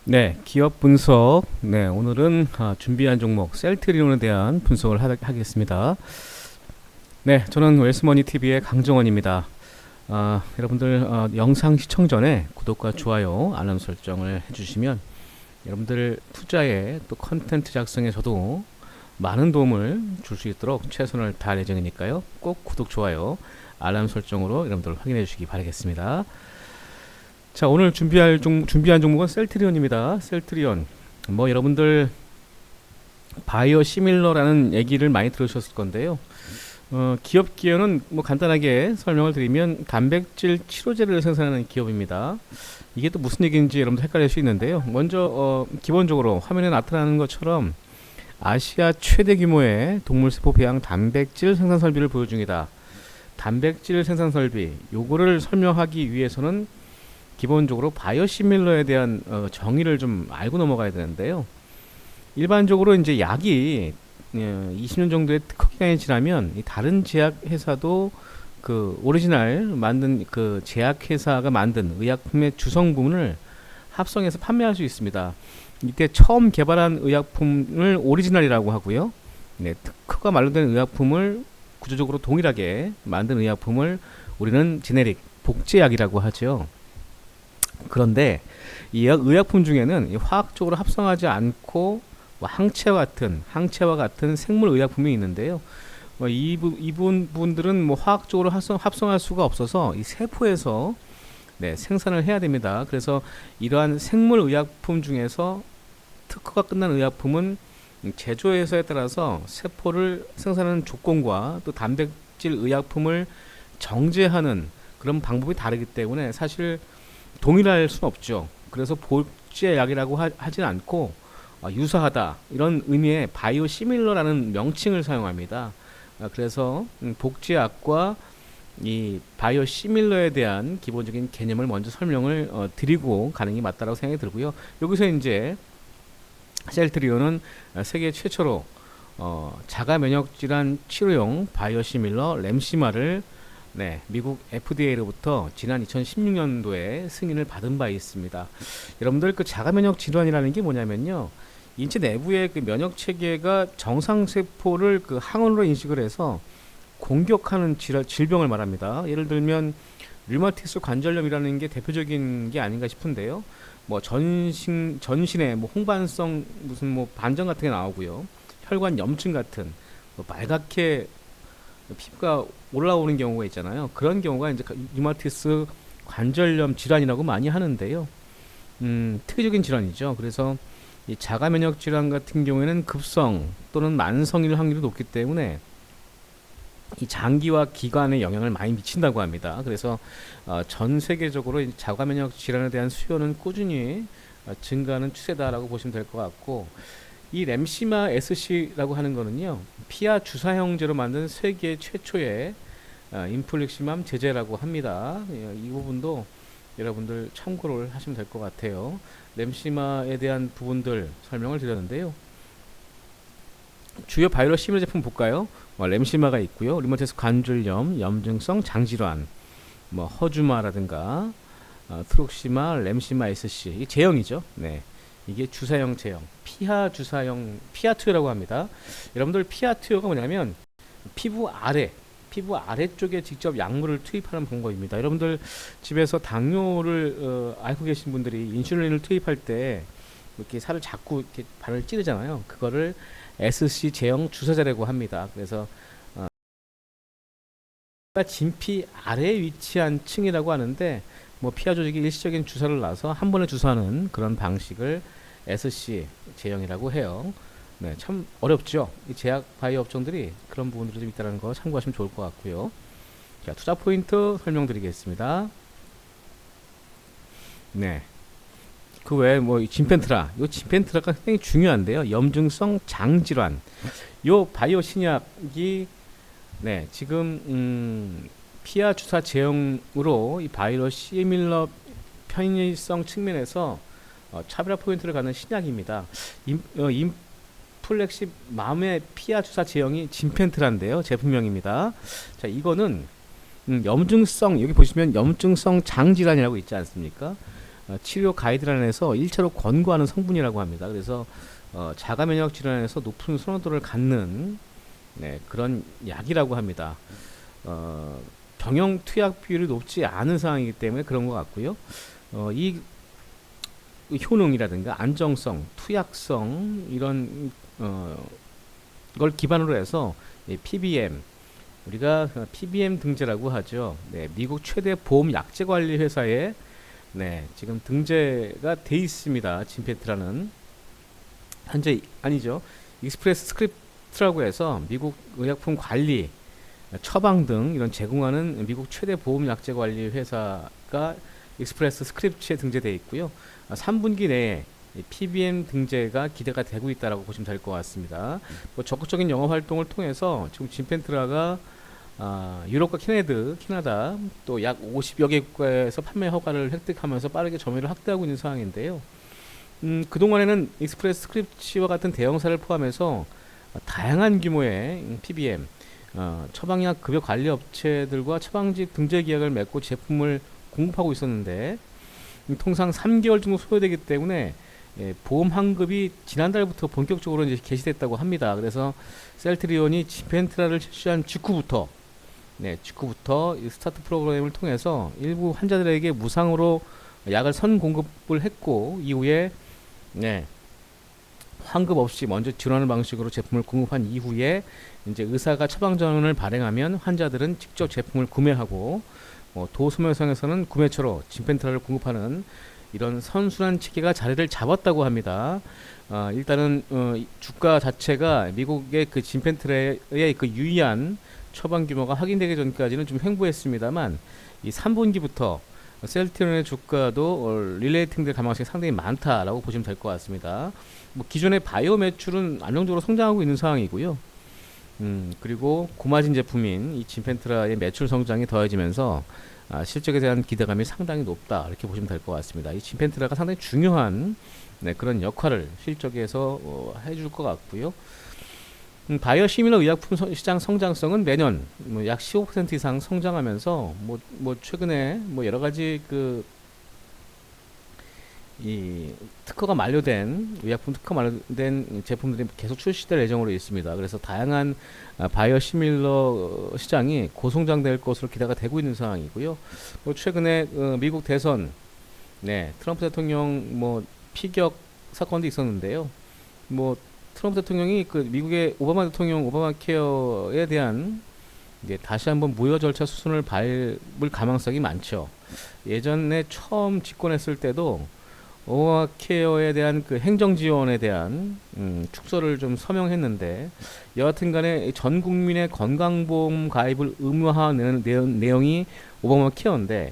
네, 기업 분석. 네, 오늘은 준비한 종목 셀트리온에 대한 분석을 하겠습니다. 네, 저는 웰스머니 TV의 강정원입니다. 여러분들 영상 시청 전에 구독과 좋아요, 알람 설정을 해주시면 여러분들 투자에 또 컨텐츠 작성에 저도 많은 도움을 줄 수 있도록 최선을 다할 예정이니까요. 꼭 구독, 좋아요, 알람 설정으로 여러분들 확인해 주시기 바라겠습니다. 자, 오늘 준비한 종목은 셀트리온입니다. 셀트리온. 뭐 여러분들 바이오 시밀러라는 얘기를 많이 들으셨을 건데요. 기업 기여는 뭐 간단하게 설명을 드리면 단백질 치료제를 생산하는 기업입니다. 이게 또 무슨 얘기인지 여러분들 헷갈릴 수 있는데요. 먼저 기본적으로 화면에 나타나는 것처럼 아시아 최대 규모의 동물세포 배양 단백질 생산 설비를 보유 중이다. 단백질 생산 설비, 요거를 설명하기 위해서는 기본적으로 바이오시밀러에 대한 정의를 좀 알고 넘어가야 되는데요. 일반적으로 이제 약이 20년 정도의 특허 기간이 지나면 이 다른 제약 회사도 그 오리지널 만든 그 제약 회사가 만든 의약품의 주성분을 합성해서 판매할 수 있습니다. 이때 처음 개발한 의약품을 오리지널이라고 하고요. 네, 특허가 만료된 의약품을 구조적으로 동일하게 만든 의약품을 우리는 제네릭 복제약이라고 하죠. 그런데 이 의약품 중에는 화학적으로 합성하지 않고 뭐 항체와 같은 생물 의약품이 있는데요. 이분들은 뭐 화학적으로 합성할 수가 없어서 이 세포에서 생산을 해야 됩니다. 그래서 이러한 생물 의약품 중에서 특허가 끝난 의약품은 제조회사에 따라서 세포를 생산하는 조건과 또 단백질 의약품을 정제하는 그런 방법이 다르기 때문에 사실 동일할 수는 없죠. 그래서 복제약이라고 하진 않고 유사하다 이런 의미의 바이오 시밀러라는 명칭을 사용합니다. 그래서 복제약과 이 바이오 시밀러에 대한 기본적인 개념을 먼저 설명을 드리고 가는 게 맞다라고 생각이 들고요. 여기서 이제 셀트리온은 세계 최초로 자가 면역 질환 치료용 바이오 시밀러 램시마를 미국 FDA로부터 지난 2016년도에 승인을 받은 바 있습니다. 여러분들 그 자가 면역 질환이라는 게 뭐냐면요, 인체 내부의 그 면역 체계가 정상 세포를 그 항원으로 인식을 해서 공격하는 질병을 말합니다. 예를 들면 류마티스 관절염이라는 게 대표적인 게 아닌가 싶은데요. 뭐 전신에 뭐 홍반성 무슨 뭐 반점 같은 게 나오고요. 혈관 염증 같은 뭐 빨갛게 피부가 올라오는 경우가 있잖아요. 그런 경우가 이제 류마티스 관절염 질환이라고 많이 하는데요. 특이적인 질환이죠. 그래서 이 자가 면역 질환 같은 경우에는 급성 또는 만성일 확률이 높기 때문에 이 장기와 기관에 영향을 많이 미친다고 합니다. 그래서 전 세계적으로 자가 면역 질환에 대한 수요는 꾸준히 증가하는 추세다라고 보시면 될 것 같고, 이 램시마 SC라고 하는 거는요, 피하 주사형제로 만든 세계 최초의 인플릭시맘 제제라고 합니다. 이 부분도 여러분들 참고를 하시면 될 것 같아요. 램시마에 대한 부분들 설명을 드렸는데요. 주요 바이러 시밀러 제품 볼까요? 램시마가 있고요. 류마티스 관절염, 염증성 장질환, 뭐 허주마라든가 트록시마, 램시마 SC, 이 제형이죠. 네. 이게 주사형 제형, 피하 주사형, 피하 투여라고 합니다. 여러분들 피하 투여가 뭐냐면 피부 아래쪽에 직접 약물을 투입하는 방법입니다. 여러분들 집에서 당뇨를 앓고 계신 분들이 인슐린을 투입할 때 이렇게 살을 자꾸 이렇게 발을 찌르잖아요. 그거를 SC 제형 주사제라고 합니다. 그래서 진피 아래에 위치한 층이라고 하는데, 뭐 피하 조직이 일시적인 주사를 놔서 한 번에 주사하는 그런 방식을 SC 제형이라고 해요. 네, 참 어렵죠. 이 제약 바이오 업종들이 그런 부분들이 좀 있다는 거 참고하시면 좋을 것 같고요. 자, 투자 포인트 설명드리겠습니다. 네. 그 외에 뭐 진펜트라, 이 진펜트라가 굉장히 중요한데요. 염증성 장질환, 요 바이오 신약이 지금 피하 주사 제형으로 이 바이러 시밀러 편의성 측면에서 차별화 포인트를 갖는 신약입니다. 인플렉시 맘의 피하 주사 제형이 진펜트라인데요. 제품명입니다. 자, 이거는 염증성, 여기 보시면 염증성 장질환이라고 있지 않습니까? 치료 가이드라인에서 1차로 권고하는 성분이라고 합니다. 그래서 자가 면역 질환에서 높은 선호도를 갖는 네, 그런 약이라고 합니다. 병용 투약 비율이 높지 않은 상황이기 때문에 그런 것 같고요. 이 효능이라든가 안정성, 투약성 이런 걸 기반으로 해서 PBM 우리가 PBM 등재라고 하죠. 네, 미국 최대 보험 약제 관리 회사에 네, 지금 등재가 돼 있습니다. 진펜트라는 현재 아니죠. 익스프레스 스크립트라고 해서 미국 의약품 관리, 처방 등 이런 제공하는 미국 최대 보험 약제 관리 회사가 익스프레스 스크립트에 등재되어 있고요. 3분기 내에 PBM 등재가 기대가 되고 있다라고 보시면 될 것 같습니다. 뭐 적극적인 영업 활동을 통해서 지금 진펜트라가 유럽과 캐나다 또 약 50여 개 국가에서 판매 허가를 획득하면서 빠르게 점유율을 확대하고 있는 상황인데요. 그동안에는 익스프레스 스크립트와 같은 대형사를 포함해서 다양한 규모의 PBM, 처방약 급여 관리 업체들과 처방지 등재 계약을 맺고 제품을 공급하고 있었는데 통상 3개월 정도 소요되기 때문에 보험 환급이 지난달부터 본격적으로 이제 개시됐다고 합니다. 그래서 셀트리온이 진펜트라를 실시한 직후부터 이 스타트 프로그램을 통해서 일부 환자들에게 무상으로 약을 선공급을 했고 이후에 환급 없이 먼저 지원하는 방식으로 제품을 공급한 이후에 이제 의사가 처방 전원을 발행하면 환자들은 직접 제품을 구매하고 도소매상에서는 구매처로 진펜트라를 공급하는 이런 선순환 체계가 자리를 잡았다고 합니다. 일단은 주가 자체가 미국의 그 진펜트라의 그 유의한 처방 규모가 확인되기 전까지는 좀 횡보했습니다만 이 3분기부터 셀트리온의 주가도 릴레이팅 될 가능성이 상당히 많다라고 보시면 될 것 같습니다. 뭐 기존의 바이오 매출은 안정적으로 성장하고 있는 상황이고요. 그리고 고마진 제품인 이 진펜트라의 매출 성장이 더해지면서 실적에 대한 기대감이 상당히 높다 이렇게 보시면 될 것 같습니다. 이 진펜트라가 상당히 중요한 그런 역할을 실적에서 해줄 것 같고요. 바이오 시밀러 의약품 시장 성장성은 매년 약 15% 이상 성장하면서 최근에 여러 가지 이 특허가 만료된 의약품 특허 만료된 제품들이 계속 출시될 예정으로 있습니다. 그래서 다양한 바이오 시밀러 시장이 고성장될 것으로 기대가 되고 있는 상황이고요. 최근에 미국 대선 트럼프 대통령 피격 사건도 있었는데요. 트럼프 대통령이 미국의 오바마 대통령 오바마 케어에 대한 다시 한번 무효 절차 수순을 밟을 가망성이 많죠. 예전에 처음 집권했을 때도 오바마 케어에 대한 그 행정 지원에 대한 축소를 좀 서명했는데 여하튼 간에 전 국민의 건강보험 가입을 의무화하는 내용이 오바마 케어인데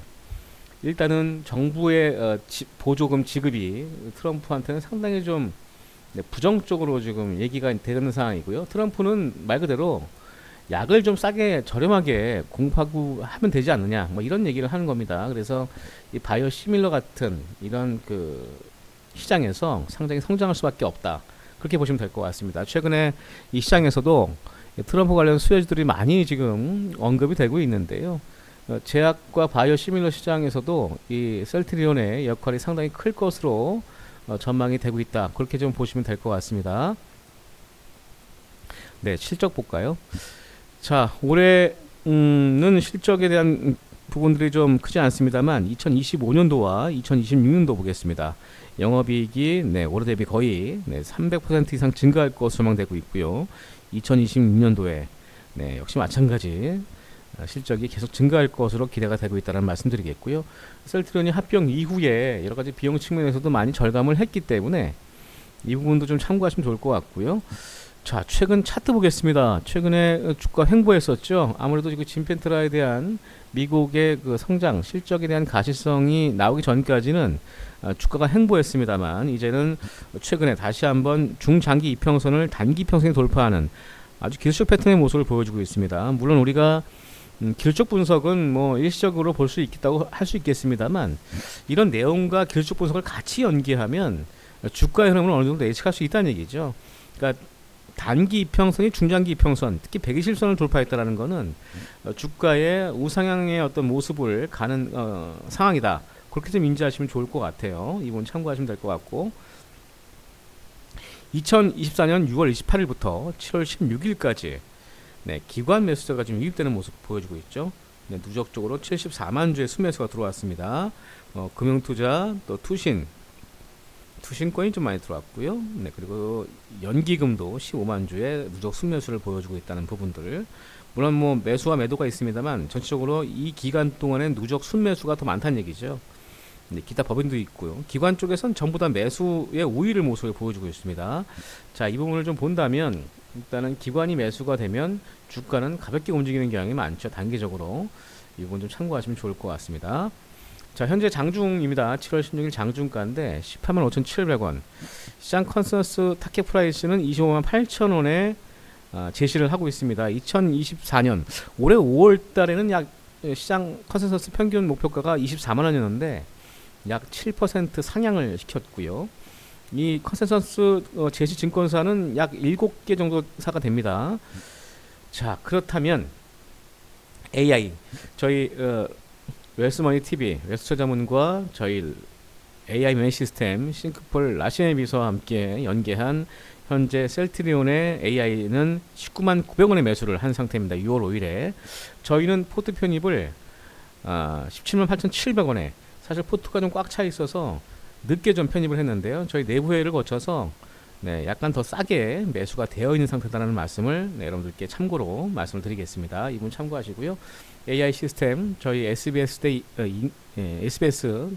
일단은 정부의 보조금 지급이 트럼프한테는 상당히 좀 부정적으로 지금 얘기가 되는 상황이고요. 트럼프는 말 그대로 약을 좀 싸게 저렴하게 공급하고 하면 되지 않느냐 이런 얘기를 하는 겁니다. 그래서 이 바이오 시밀러 같은 이런 시장에서 상당히 성장할 수밖에 없다 그렇게 보시면 될 것 같습니다. 최근에 이 시장에서도 트럼프 관련 수혜주들이 많이 지금 언급이 되고 있는데요. 제약과 바이오 시밀러 시장에서도 이 셀트리온의 역할이 상당히 클 것으로 전망이 되고 있다 그렇게 좀 보시면 될 것 같습니다. 실적 볼까요? 자, 올해는 실적에 대한 부분들이 좀 크지 않습니다만 2025년도와 2026년도 보겠습니다. 영업이익이 올해 대비 거의 300% 이상 증가할 것으로 전망되고 있고요. 2026년도에 역시 마찬가지 실적이 계속 증가할 것으로 기대가 되고 있다는 말씀드리겠고요. 셀트리온이 합병 이후에 여러 가지 비용 측면에서도 많이 절감을 했기 때문에 이 부분도 좀 참고하시면 좋을 것 같고요. 자, 최근 차트 보겠습니다. 최근에 주가 횡보했었죠. 아무래도 지금 진펜트라에 대한 미국의 성장, 실적에 대한 가시성이 나오기 전까지는 주가가 횡보했습니다만 이제는 최근에 다시 한번 중장기 이평선을 단기 이평선에 돌파하는 아주 기술적 패턴의 모습을 보여주고 있습니다. 물론 우리가 기술적 분석은 일시적으로 볼 수 있다고 할 수 있겠습니다만 이런 내용과 기술적 분석을 같이 연계하면 주가의 흐름을 어느 정도 예측할 수 있다는 얘기죠. 그러니까 단기 이평선이 중장기 이평선, 특히 120선을 돌파했다라는 것은 주가의 우상향의 어떤 모습을 가는 상황이다. 그렇게 좀 인지하시면 좋을 것 같아요. 이 부분 참고하시면 될 것 같고 2024년 6월 28일부터 7월 16일까지 네, 기관 매수세가 지금 유입되는 모습 보여주고 있죠. 네, 누적적으로 74만 주의 순매수가 들어왔습니다. 금융투자 또 투신권이 좀 많이 들어왔고요. 네, 그리고 연기금도 15만 주의 누적 순매수를 보여주고 있다는 부분들. 물론 뭐 매수와 매도가 있습니다만 전체적으로 이 기간 동안에 누적 순매수가 더 많다는 얘기죠. 네, 기타 법인도 있고요. 기관 쪽에선 전부 다 매수의 우위를 모습을 보여주고 있습니다. 자, 이 부분을 좀 본다면 일단은 기관이 매수가 되면 주가는 가볍게 움직이는 경향이 많죠. 단기적으로 이 부분 좀 참고하시면 좋을 것 같습니다. 자, 현재 장중입니다. 7월 16일 장중가인데 18만 5,700원. 시장 컨센서스 타켓 프라이스는 25만 8천원에 제시를 하고 있습니다. 2024년 올해 5월 달에는 약 시장 컨센서스 평균 목표가가 24만 원이었는데 약 7% 상향을 시켰고요. 이 컨센서스 제시 증권사는 약 7개 정도 사가 됩니다. 자, 그렇다면 AI 저희 웨스머니 TV 웨스처 자문과 저희 AI 매매 시스템 싱크폴 라시네 비서와 함께 연계한 현재 셀트리온의 AI는 19만 900원에 매수를 한 상태입니다. 6월 5일에 저희는 포트 편입을 17만 8,700원에 사실 포트가 좀 꽉 차 있어서 늦게 좀 편입을 했는데요. 저희 내부 회의를 거쳐서 네, 약간 더 싸게 매수가 되어 있는 상태다라는 말씀을 네, 여러분들께 참고로 말씀을 드리겠습니다. 이분 참고하시고요. AI 시스템 저희 SBS SBS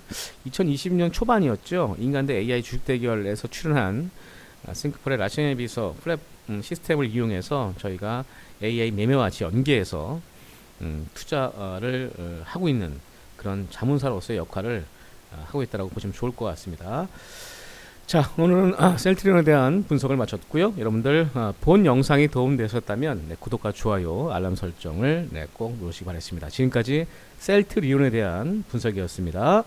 2020년 초반이었죠. 인간 대 AI 주식 대결에서 출연한 싱크폴의 라시네 비서 플랫 시스템을 이용해서 저희가 AI 매매와 같이 연계해서 투자를 하고 있는 그런 자문사로서의 역할을 하고 있다고 보시면 좋을 것 같습니다. 자, 오늘은 셀트리온에 대한 분석을 마쳤고요. 여러분들 본 영상이 도움되셨다면 네, 구독과 좋아요, 알람 설정을 네, 꼭 누르시기 바라겠습니다. 지금까지 셀트리온에 대한 분석이었습니다.